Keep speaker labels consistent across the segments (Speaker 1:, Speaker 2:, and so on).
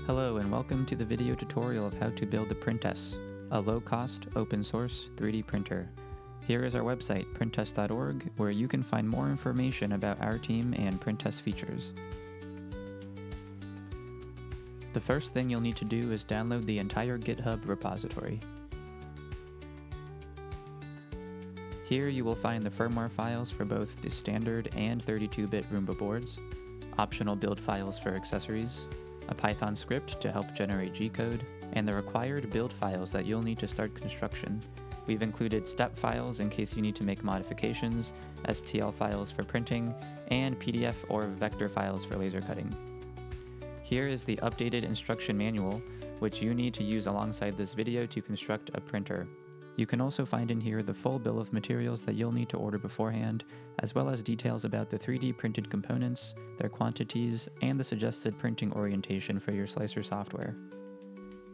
Speaker 1: Hello and welcome to the video tutorial of how to build the Printess, a low-cost, open-source 3D printer. Here is our website, printess.org, where you can find more information about our team and Printess features. The first thing you'll need to do is download the entire GitHub repository. Here you will find the firmware files for both the standard and 32-bit Roomba boards, optional build files for accessories, a Python script to help generate G-code, and the required build files that you'll need to start construction. We've included step files in case you need to make modifications, STL files for printing, and PDF or vector files for laser cutting. Here is the updated instruction manual, which you need to use alongside this video to construct a printer. You can also find in here the full bill of materials that you'll need to order beforehand, as well as details about the 3D printed components, their quantities, and the suggested printing orientation for your slicer software.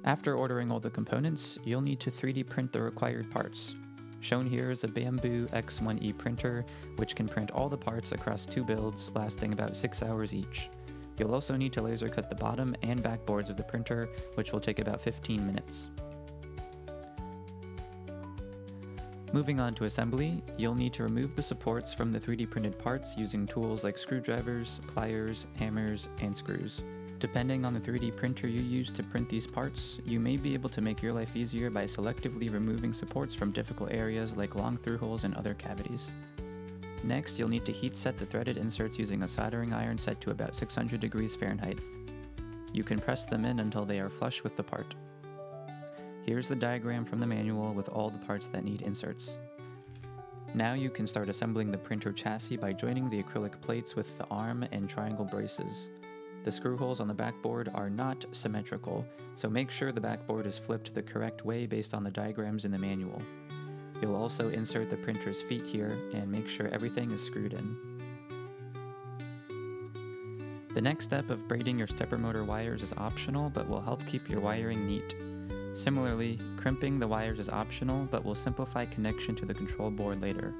Speaker 1: After ordering all the components, you'll need to 3D print the required parts. Shown here is a Bamboo X1E printer, which can print all the parts across 2 builds, lasting about 6 hours each. You'll also need to laser cut the bottom and back boards of the printer, which will take about 15 minutes. Moving on to assembly, you'll need to remove the supports from the 3D printed parts using tools like screwdrivers, pliers, hammers, and screws. Depending on the 3D printer you use to print these parts, you may be able to make your life easier by selectively removing supports from difficult areas like long through holes and other cavities. Next, you'll need to heat set the threaded inserts using a soldering iron set to about 600 degrees Fahrenheit. You can press them in until they are flush with the part. Here's the diagram from the manual with all the parts that need inserts. Now you can start assembling the printer chassis by joining the acrylic plates with the arm and triangle braces. The screw holes on the backboard are not symmetrical, so make sure the backboard is flipped the correct way based on the diagrams in the manual. You'll also insert the printer's feet here and make sure everything is screwed in. The next step of braiding your stepper motor wires is optional but will help keep your wiring neat. Similarly, crimping the wires is optional but will simplify connection to the control board later.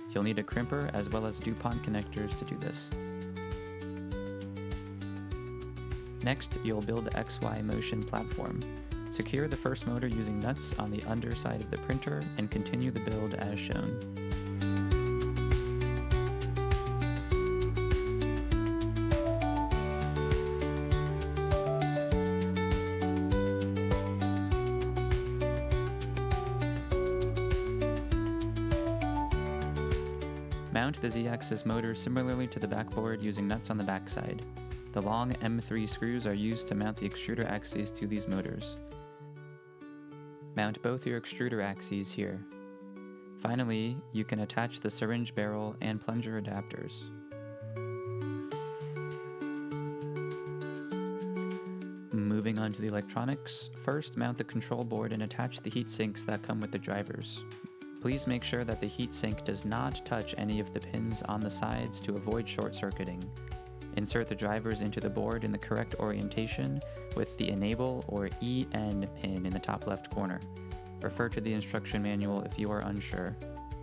Speaker 1: You'll need a crimper as well as DuPont connectors to do this. Next, you'll build the XY motion platform. Secure the first motor using nuts on the underside of the printer and continue the build as shown. Mount the Z-axis motor similarly to the backboard using nuts on the backside. The long M3 screws are used to mount the extruder axes to these motors. Mount both your extruder axes here. Finally, you can attach the syringe barrel and plunger adapters. Moving on to the electronics, first mount the control board and attach the heat sinks that come with the drivers. Please make sure that the heatsink does not touch any of the pins on the sides to avoid short-circuiting. Insert the drivers into the board in the correct orientation with the Enable or EN pin in the top left corner. Refer to the instruction manual if you are unsure.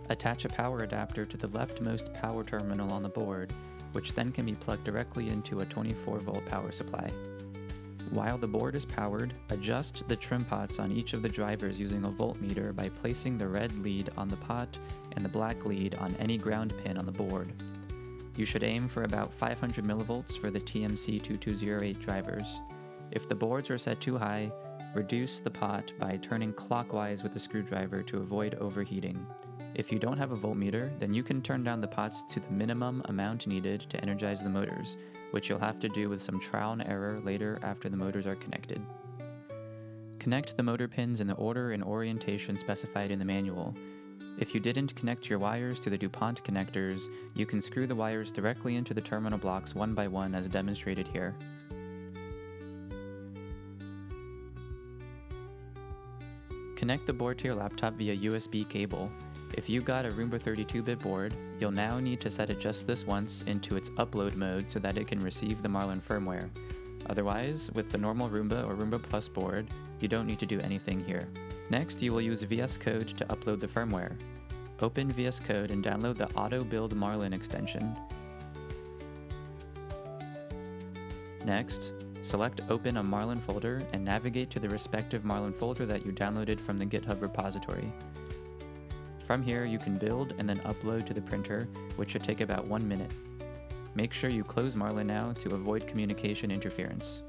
Speaker 1: Attach a power adapter to the leftmost power terminal on the board, which then can be plugged directly into a 24-volt power supply. While the board is powered, adjust the trim pots on each of the drivers using a voltmeter by placing the red lead on the pot and the black lead on any ground pin on the board. You should aim for about 500 millivolts for the TMC2208 drivers. If the boards are set too high, reduce the pot by turning clockwise with the screwdriver to avoid overheating. If you don't have a voltmeter, then you can turn down the pots to the minimum amount needed to energize the motors, which you'll have to do with some trial and error later after the motors are connected. Connect the motor pins in the order and orientation specified in the manual. If you didn't connect your wires to the DuPont connectors, you can screw the wires directly into the terminal blocks one by one as demonstrated here. Connect the board to your laptop via USB cable. If you got a Roomba 32-bit board, you'll now need to set it just this once into its upload mode so that it can receive the Marlin firmware. Otherwise, with the normal Roomba or Roomba Plus board, you don't need to do anything here. Next, you will use VS Code to upload the firmware. Open VS Code and download the Auto Build Marlin extension. Next, Select Open a Marlin folder and navigate to the respective Marlin folder that you downloaded from the GitHub repository. From here, you can build and then upload to the printer, which should take about 1 minute. Make sure you close Marlin now to avoid communication interference.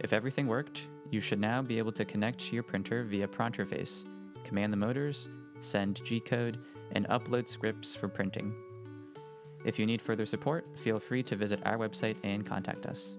Speaker 1: If everything worked, you should now be able to connect to your printer via Printerface, command the motors, send G-code, and upload scripts for printing. If you need further support, feel free to visit our website and contact us.